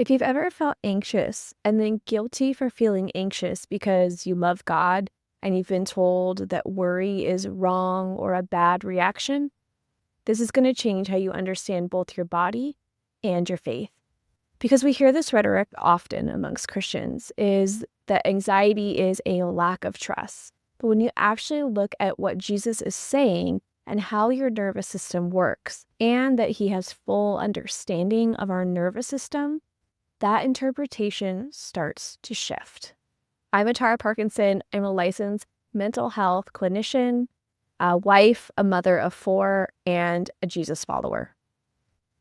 If you've ever felt anxious and then guilty for feeling anxious because you love God and you've been told that worry is wrong or a bad reaction, this is going to change how you understand both your body and your faith. Because we hear this rhetoric often amongst Christians is that anxiety is a lack of trust. But when you actually look at what Jesus is saying and how your nervous system works, and that he has full understanding of our nervous system, that interpretation starts to shift. I'm Tara Parkinson. I'm a licensed mental health clinician, a wife, a mother of 4, and a Jesus follower.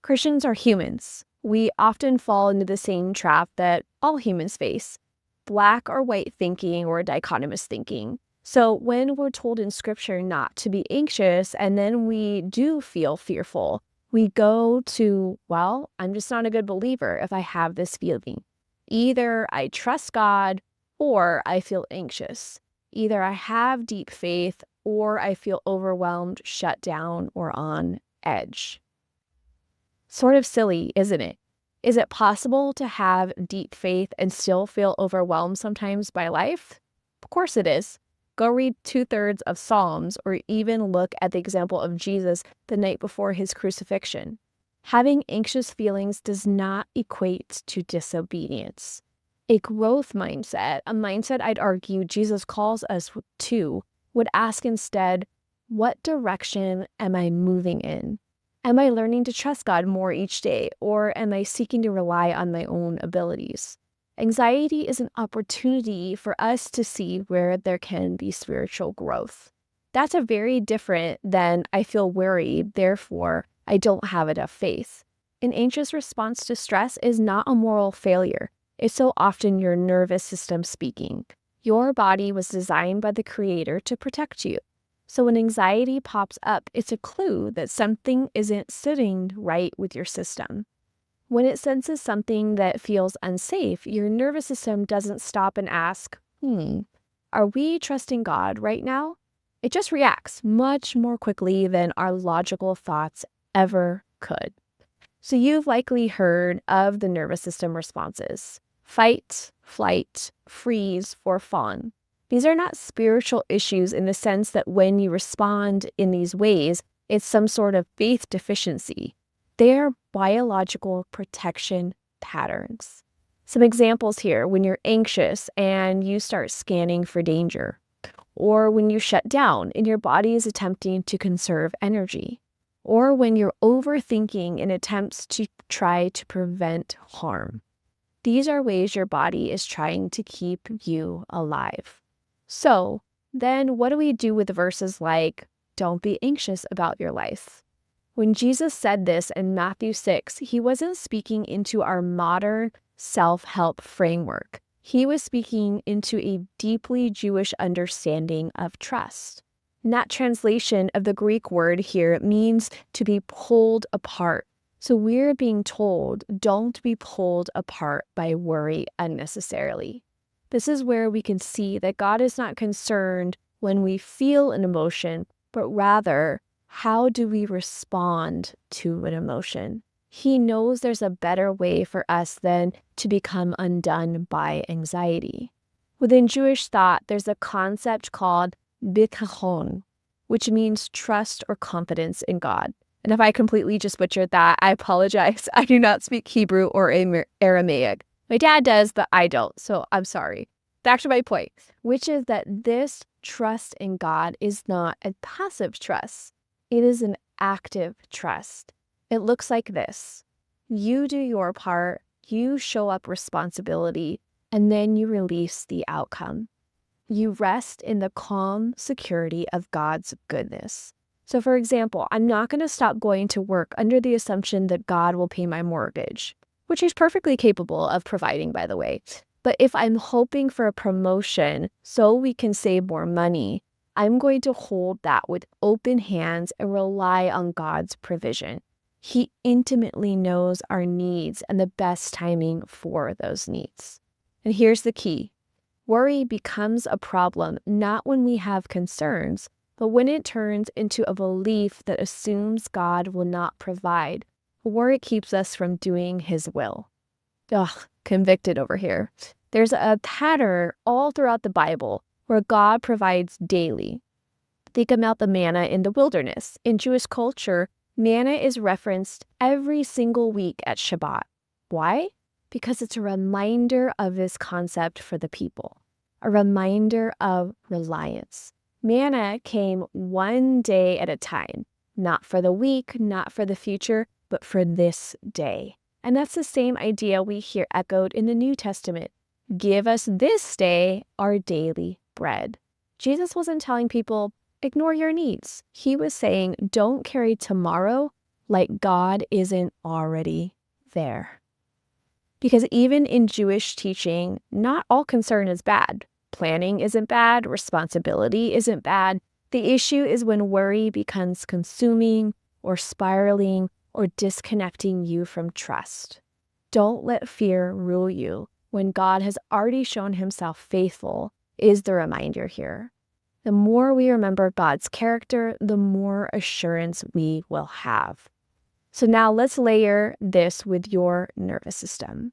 Christians are humans. We often fall into the same trap that all humans face, black or white thinking or dichotomous thinking. So when we're told in scripture not to be anxious and then we do feel fearful, we go to, well, I'm just not a good believer if I have this feeling. Either I trust God or I feel anxious. Either I have deep faith or I feel overwhelmed, shut down, or on edge. Sort of silly, isn't it? Is it possible to have deep faith and still feel overwhelmed sometimes by life? Of course it is. Go read 2/3 of Psalms or even look at the example of Jesus the night before his crucifixion. Having anxious feelings does not equate to disobedience. A growth mindset, a mindset I'd argue Jesus calls us to, would ask instead, what direction am I moving in? Am I learning to trust God more each day, or am I seeking to rely on my own abilities? Anxiety is an opportunity for us to see where there can be spiritual growth. That's a very different than I feel worried, therefore I don't have enough faith. An anxious response to stress is not a moral failure. It's so often your nervous system speaking. Your body was designed by the Creator to protect you. So when anxiety pops up, it's a clue that something isn't sitting right with your system. When it senses something that feels unsafe, your nervous system doesn't stop and ask, are we trusting God right now? It just reacts much more quickly than our logical thoughts ever could. So you've likely heard of the nervous system responses: fight, flight, freeze, or fawn. These are not spiritual issues in the sense that when you respond in these ways, it's some sort of faith deficiency. They're biological protection patterns. Some examples here: when you're anxious and you start scanning for danger, or when you shut down and your body is attempting to conserve energy, or when you're overthinking in attempts to try to prevent harm. These are ways your body is trying to keep you alive. So then what do we do with verses like, don't be anxious about your life? When Jesus said this in Matthew 6, he wasn't speaking into our modern self-help framework. He was speaking into a deeply Jewish understanding of trust. And that translation of the Greek word here means to be pulled apart. So we're being told, don't be pulled apart by worry unnecessarily. This is where we can see that God is not concerned when we feel an emotion, but rather, how do we respond to an emotion? He knows there's a better way for us than to become undone by anxiety. Within Jewish thought, there's a concept called bitachon, which means trust or confidence in God. And if I completely just butchered that, I apologize. I do not speak Hebrew or Aramaic. My dad does, but I don't, so I'm sorry. Back to my point, which is that this trust in God is not a passive trust. It is an active trust. It looks like this: you do your part, you show up responsibility, and then you release the outcome. You rest in the calm security of God's goodness. So for example, I'm not going to stop going to work under the assumption that God will pay my mortgage, which he's perfectly capable of providing, by the way. But if I'm hoping for a promotion so we can save more money, I'm going to hold that with open hands and rely on God's provision. He intimately knows our needs and the best timing for those needs. And here's the key: worry becomes a problem not when we have concerns, but when it turns into a belief that assumes God will not provide, or it keeps us from doing his will. Ugh, convicted over here. There's a pattern all throughout the Bible where God provides daily. Think about the manna in the wilderness. In Jewish culture, manna is referenced every single week at Shabbat. Why? Because it's a reminder of this concept for the people, a reminder of reliance. Manna came one day at a time, not for the week, not for the future, but for this day. And that's the same idea we hear echoed in the New Testament. Give us this day our daily bread. Jesus wasn't telling people, ignore your needs. He was saying, don't carry tomorrow like God isn't already there. Because even in Jewish teaching, not all concern is bad. Planning isn't bad. Responsibility isn't bad. The issue is when worry becomes consuming or spiraling or disconnecting you from trust. Don't let fear rule you when God has already shown himself faithful, is the reminder here. The more we remember God's character, the more assurance we will have. So now let's layer this with your nervous system.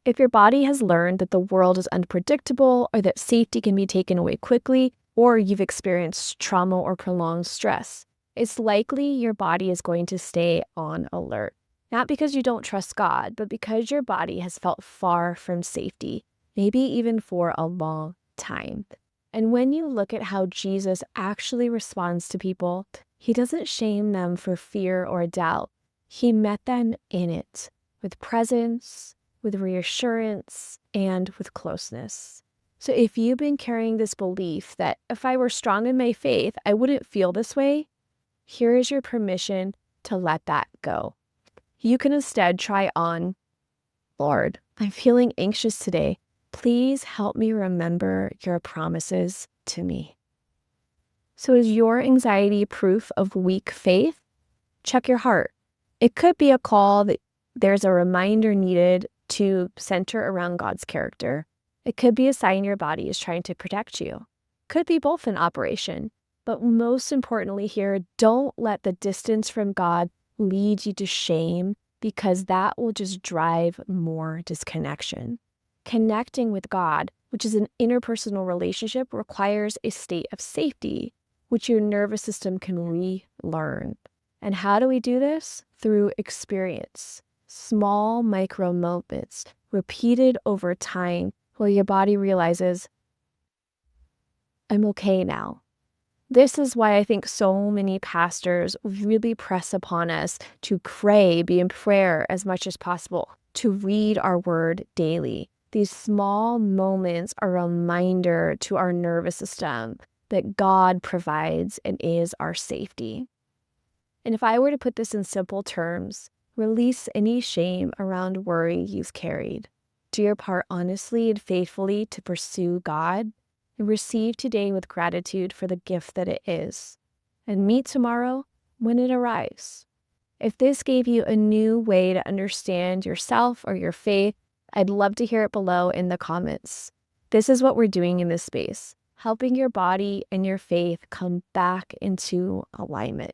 If your body has learned that the world is unpredictable or that safety can be taken away quickly, or you've experienced trauma or prolonged stress, it's likely your body is going to stay on alert. Not because you don't trust God, but because your body has felt far from safety, maybe even for a long time. And when you look at how Jesus actually responds to people, he doesn't shame them for fear or doubt. He met them in it, with presence, with reassurance, and with closeness. So if you've been carrying this belief that if I were strong in my faith, I wouldn't feel this way, here is your permission to let that go. You can instead try on, Lord, I'm feeling anxious today. Please help me remember your promises to me. So is your anxiety proof of weak faith? Check your heart. It could be a call that there's a reminder needed to center around God's character. It could be a sign your body is trying to protect you. Could be both in operation. But most importantly here, don't let the distance from God lead you to shame, because that will just drive more disconnection. Connecting with God, which is an interpersonal relationship, requires a state of safety, which your nervous system can relearn. And how do we do this? Through experience. Small micro moments, repeated over time, where your body realizes, I'm okay now. This is why I think so many pastors really press upon us to pray, be in prayer as much as possible, to read our word daily. These small moments are a reminder to our nervous system that God provides and is our safety. And if I were to put this in simple terms, release any shame around worry you've carried. Do your part honestly and faithfully to pursue God, and receive today with gratitude for the gift that it is, and meet tomorrow when it arrives. If this gave you a new way to understand yourself or your faith, I'd love to hear it below in the comments. This is what we're doing in this space, helping your body and your faith come back into alignment.